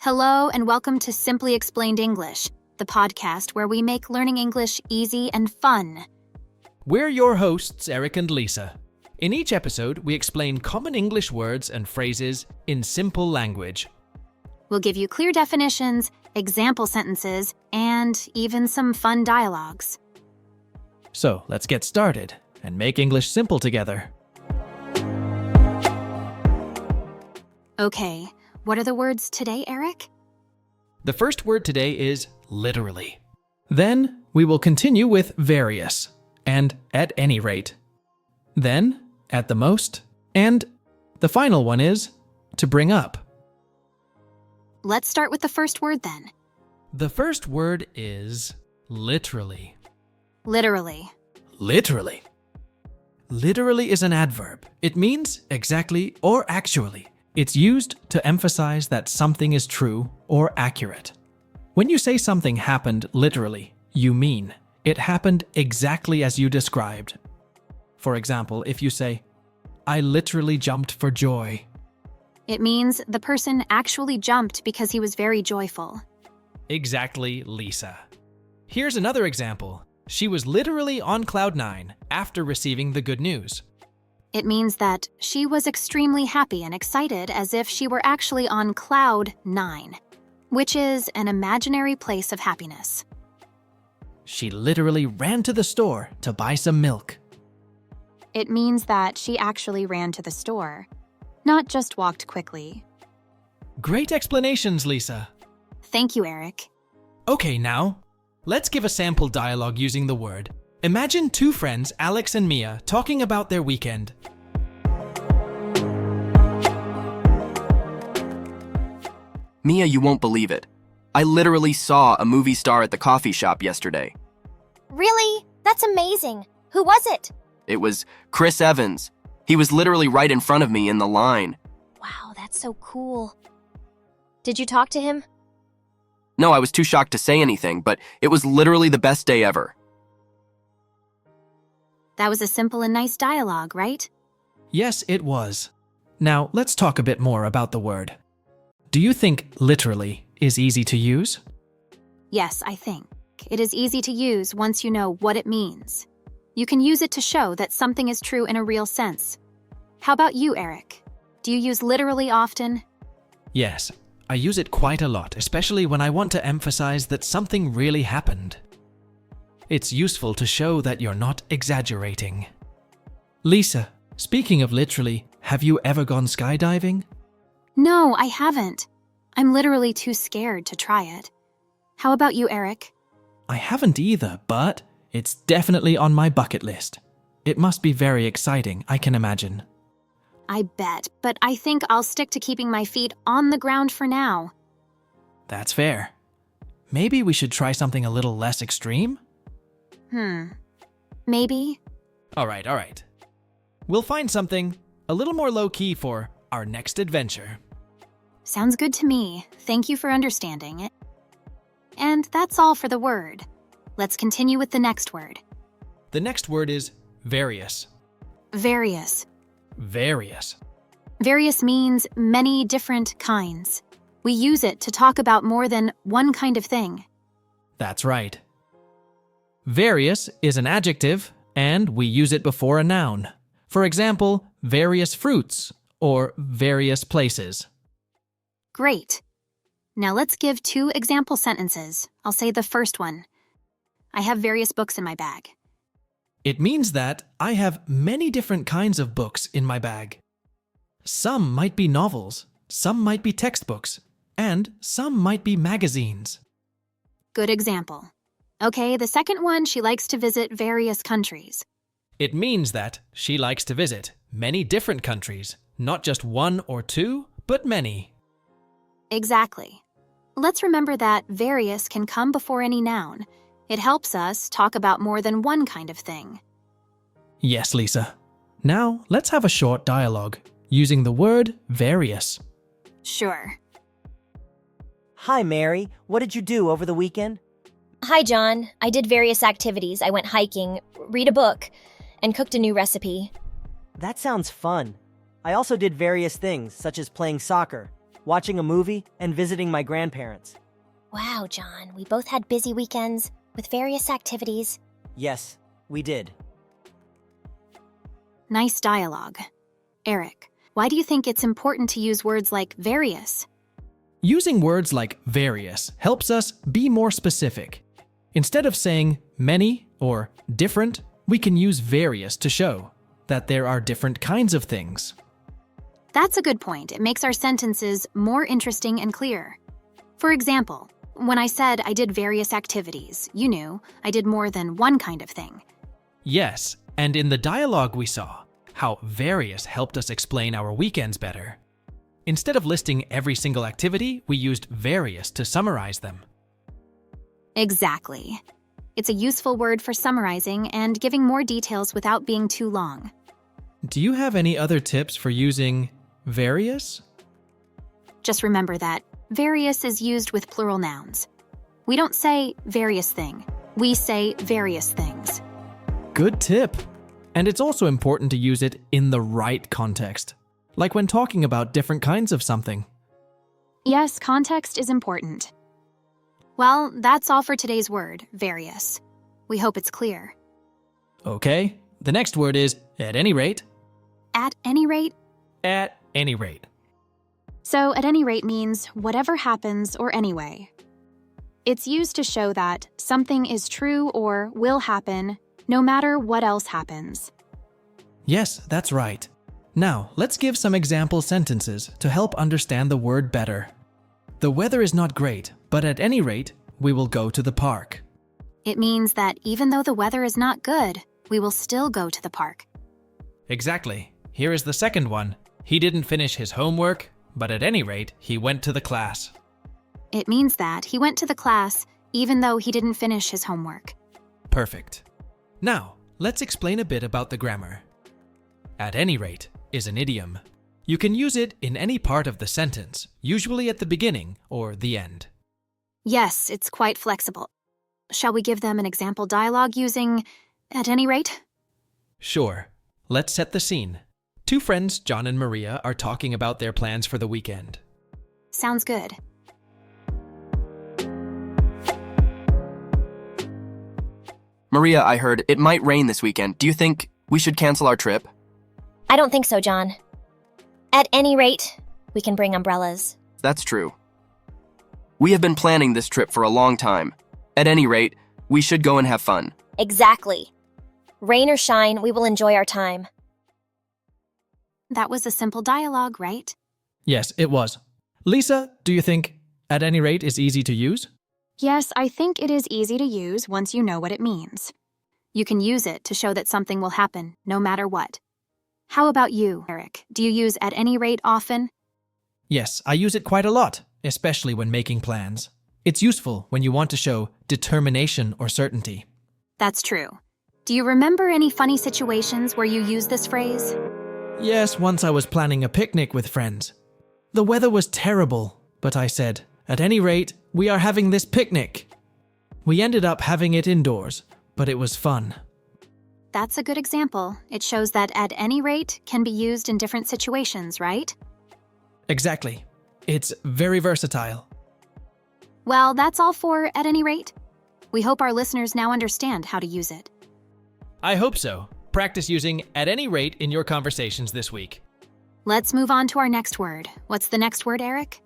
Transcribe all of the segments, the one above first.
Hello and welcome to Simply Explained English, the podcast where we make learning English easy and fun. We're your hosts, Eric and Lisa. In each episode, we explain common English words and phrases in simple language. We'll give you clear definitions, example sentences, and even some fun dialogues. So let's get started and make English simple together. Okay, what are the words today, Eric? The first word today is literally. Then we will continue with various and at any rate. Then at the most, and the final one is to bring up. Let's start with the first word then. The first word is literally. Literally. Literally. Literally is an adverb. It means exactly or actually. It's used to emphasize that something is true or accurate. When you say something happened literally, you mean it happened exactly as you described. For example, if you say, "I literally jumped for joy." It means the person actually jumped because he was very joyful. Exactly, Lisa. Here's another example. She was literally on cloud nine after receiving the good news. It means that she was extremely happy and excited as if she were actually on cloud nine, which is an imaginary place of happiness. She literally ran to the store to buy some milk. It means that she actually ran to the store, not just walked quickly. Great explanations, Lisa. Thank you, Eric. Okay, now, let's give a sample dialogue using the word. Imagine two friends, Alex and Mia, talking about their weekend. Mia, you won't believe it. I literally saw a movie star at the coffee shop yesterday. Really? That's amazing. Who was it? It was Chris Evans. He was literally right in front of me in the line. Wow, that's so cool. Did you talk to him? No, I was too shocked to say anything, but it was literally the best day ever. That was a simple and nice dialogue, right? Yes, it was. Now, let's talk a bit more about the word. Do you think literally is easy to use? Yes, I think. It is easy to use once you know what it means. You can use it to show that something is true in a real sense. How about you, Eric? Do you use literally often? Yes, I use it quite a lot, especially when I want to emphasize that something really happened. It's useful to show that you're not exaggerating. Lisa, speaking of literally, have you ever gone skydiving? No, I haven't. I'm literally too scared to try it. How about you, Eric? I haven't either, but it's definitely on my bucket list. It must be very exciting, I can imagine. I bet, but I think I'll stick to keeping my feet on the ground for now. That's fair. Maybe we should try something a little less extreme? Maybe? All right. We'll find something a little more low-key for our next adventure. Sounds good to me. Thank you for understanding it. And that's all for the word. Let's continue with the next word. The next word is various. Various. Various. Various means many different kinds. We use it to talk about more than one kind of thing. That's right. Various is an adjective, and we use it before a noun. For example, various fruits or various places. Great. Now let's give two example sentences. I'll say the first one. I have various books in my bag. It means that I have many different kinds of books in my bag. Some might be novels, some might be textbooks, and some might be magazines. Good example. Okay, the second one, she likes to visit various countries. It means that she likes to visit many different countries, not just one or two, but many. Exactly. Let's remember that various can come before any noun. It helps us talk about more than one kind of thing. Yes, Lisa. Now, let's have a short dialogue using the word various. Sure. Hi, Mary. What did you do over the weekend? Hi, John. I did various activities. I went hiking, read a book, and cooked a new recipe. That sounds fun. I also did various things, such as playing soccer. watching a movie, and visiting my grandparents. Wow, John, we both had busy weekends with various activities. Yes, we did. Nice dialogue. Eric, why do you think it's important to use words like various? Using words like various helps us be more specific. Instead of saying many or different, we can use various to show that there are different kinds of things. That's a good point. It makes our sentences more interesting and clear. For example, when I said I did various activities, you knew I did more than one kind of thing. Yes, and in the dialogue we saw how various helped us explain our weekends better. Instead of listing every single activity, we used various to summarize them. Exactly. It's a useful word for summarizing and giving more details without being too long. Do you have any other tips for using various? Just remember that various is used with plural nouns. We don't say various thing. We say various things. Good tip. And it's also important to use it in the right context, like when talking about different kinds of something. Yes, context is important. Well, that's all for today's word, various. We hope it's clear. Okay, the next word is at any rate. At any rate? At any rate. So, at any rate means whatever happens or anyway. It's used to show that something is true or will happen no matter what else happens. Yes, that's right. Now, let's give some example sentences to help understand the word better. The weather is not great, but at any rate, we will go to the park. It means that even though the weather is not good, we will still go to the park. Exactly. Here is the second one. He didn't finish his homework, but at any rate, he went to the class. It means that he went to the class even though he didn't finish his homework. Perfect. Now, let's explain a bit about the grammar. At any rate is an idiom. You can use it in any part of the sentence, usually at the beginning or the end. Yes, it's quite flexible. Shall we give them an example dialogue using at any rate? Sure. Let's set the scene. Two friends, John and Maria, are talking about their plans for the weekend. Sounds good. Maria, I heard it might rain this weekend. Do you think we should cancel our trip? I don't think so, John. At any rate, we can bring umbrellas. That's true. We have been planning this trip for a long time. At any rate, we should go and have fun. Exactly. Rain or shine, we will enjoy our time. That was a simple dialogue, right? Yes, it was. Lisa, do you think at any rate is easy to use? Yes, I think it is easy to use once you know what it means. You can use it to show that something will happen, no matter what. How about you, Eric? Do you use at any rate often? Yes, I use it quite a lot, especially when making plans. It's useful when you want to show determination or certainty. That's true. Do you remember any funny situations where you use this phrase? Yes, once I was planning a picnic with friends. The weather was terrible, but I said, at any rate, we are having this picnic. We ended up having it indoors, but it was fun. That's a good example. It shows that at any rate can be used in different situations, right? Exactly. It's very versatile. Well, that's all for at any rate. We hope our listeners now understand how to use it. I hope so. Practice using at any rate in your conversations this week. Let's move on to our next word. What's the next word, Eric?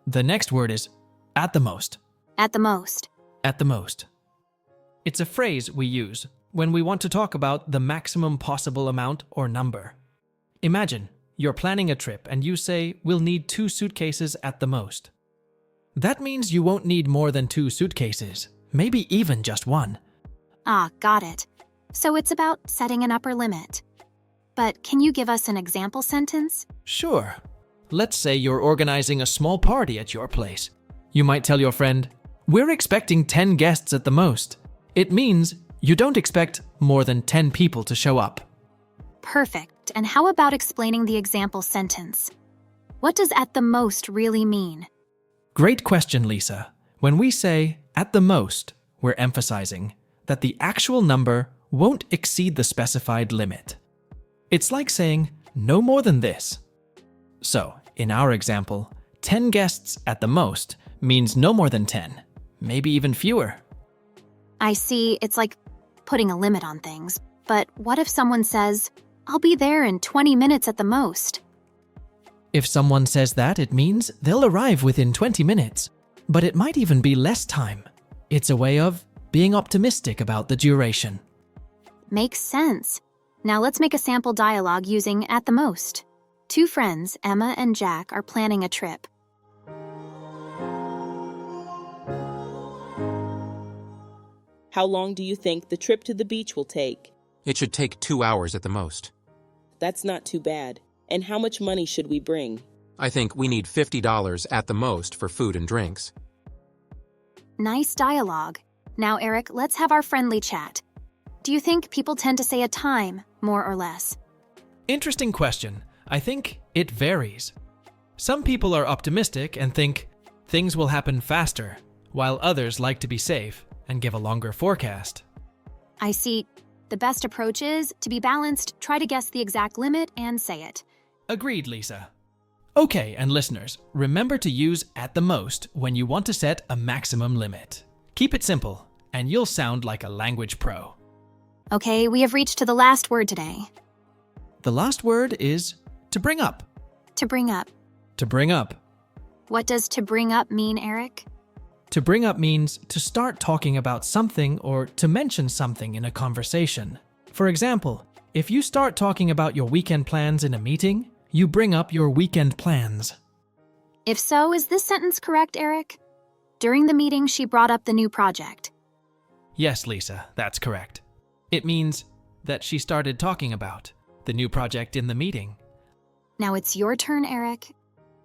The next word is at the most. At the most. At the most. It's a phrase we use when we want to talk about the maximum possible amount or number. Imagine you're planning a trip and you say, we'll need 2 suitcases at the most. That means you won't need more than 2 suitcases, maybe even just 1. Ah, got it. So it's about setting an upper limit. But can you give us an example sentence? Sure. Let's say you're organizing a small party at your place. You might tell your friend, we're expecting 10 guests at the most. It means you don't expect more than 10 people to show up. Perfect. And how about explaining the example sentence? What does at the most really mean? Great question, Lisa. When we say at the most, we're emphasizing that the actual number won't exceed the specified limit. It's like saying no more than this. So, in our example, 10 guests at the most means no more than 10, maybe even fewer. I see, it's like putting a limit on things. But what if someone says, I'll be there in 20 minutes at the most? If someone says that, it means they'll arrive within 20 minutes, but it might even be less time. It's a way of being optimistic about the duration. Makes sense. Now let's make a sample dialogue using at the most. Two friends, Emma and Jack, are planning a trip. How long do you think the trip to the beach will take? It should take 2 hours at the most. That's not too bad. And how much money should we bring? I think we need $50 at the most for food and drinks. Nice dialogue. Now, Eric, let's have our friendly chat. Do you think people tend to say a time, more or less? Interesting question. I think it varies. Some people are optimistic and think things will happen faster, while others like to be safe and give a longer forecast. I see. The best approach is to be balanced, try to guess the exact limit, and say it. Agreed, Lisa. Okay, and listeners, remember to use at the most when you want to set a maximum limit. Keep it simple, and you'll sound like a language pro. Okay, we have reached to the last word today. The last word is to bring up. To bring up. To bring up. What does to bring up mean, Eric? To bring up means to start talking about something or to mention something in a conversation. For example, if you start talking about your weekend plans in a meeting, you bring up your weekend plans. If so, is this sentence correct, Eric? During the meeting, she brought up the new project. Yes, Lisa, that's correct. It means that she started talking about the new project in the meeting. Now it's your turn, Eric.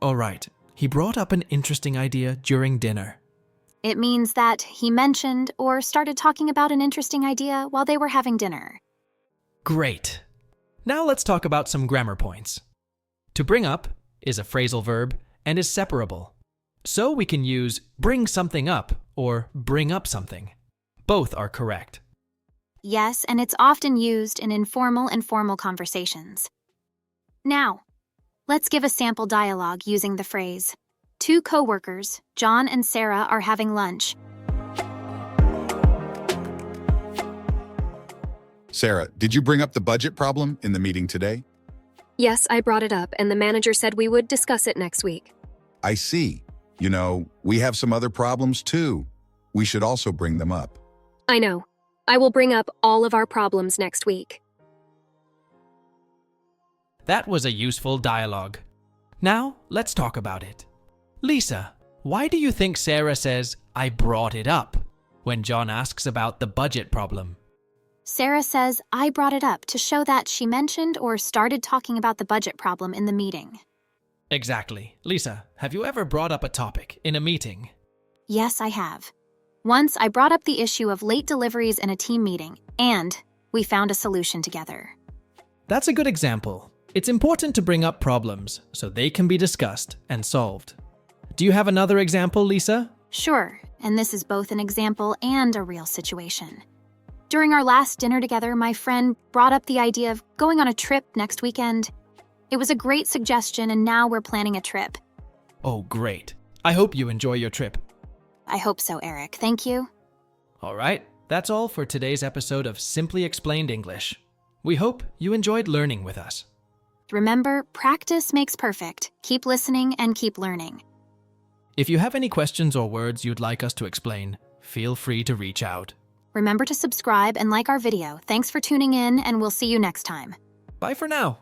All right, he brought up an interesting idea during dinner. It means that he mentioned or started talking about an interesting idea while they were having dinner. Great. Now let's talk about some grammar points. To bring up is a phrasal verb and is separable. So we can use bring something up or bring up something. Both are correct. Yes, and it's often used in informal and formal conversations. Now, let's give a sample dialogue using the phrase, two co-workers, John and Sarah, are having lunch. Sarah, did you bring up the budget problem in the meeting today? Yes, I brought it up, and the manager said we would discuss it next week. I see. You know, we have some other problems too. We should also bring them up. I know. I will bring up all of our problems next week. That was a useful dialogue. Now, let's talk about it. Lisa, why do you think Sarah says, I brought it up, when John asks about the budget problem? Sarah says, I brought it up to show that she mentioned or started talking about the budget problem in the meeting. Exactly. Lisa, have you ever brought up a topic in a meeting? Yes, I have. Once, I brought up the issue of late deliveries in a team meeting, and we found a solution together. That's a good example. It's important to bring up problems so they can be discussed and solved. Do you have another example, Lisa? Sure, and this is both an example and a real situation. During our last dinner together, my friend brought up the idea of going on a trip next weekend. It was a great suggestion, and now we're planning a trip. Oh, great. I hope you enjoy your trip. I hope so, Eric. Thank you. All right, that's all for today's episode of Simply Explained English. We hope you enjoyed learning with us. Remember, practice makes perfect. Keep listening and keep learning. If you have any questions or words you'd like us to explain, feel free to reach out. Remember to subscribe and like our video. Thanks for tuning in, and we'll see you next time. Bye for now.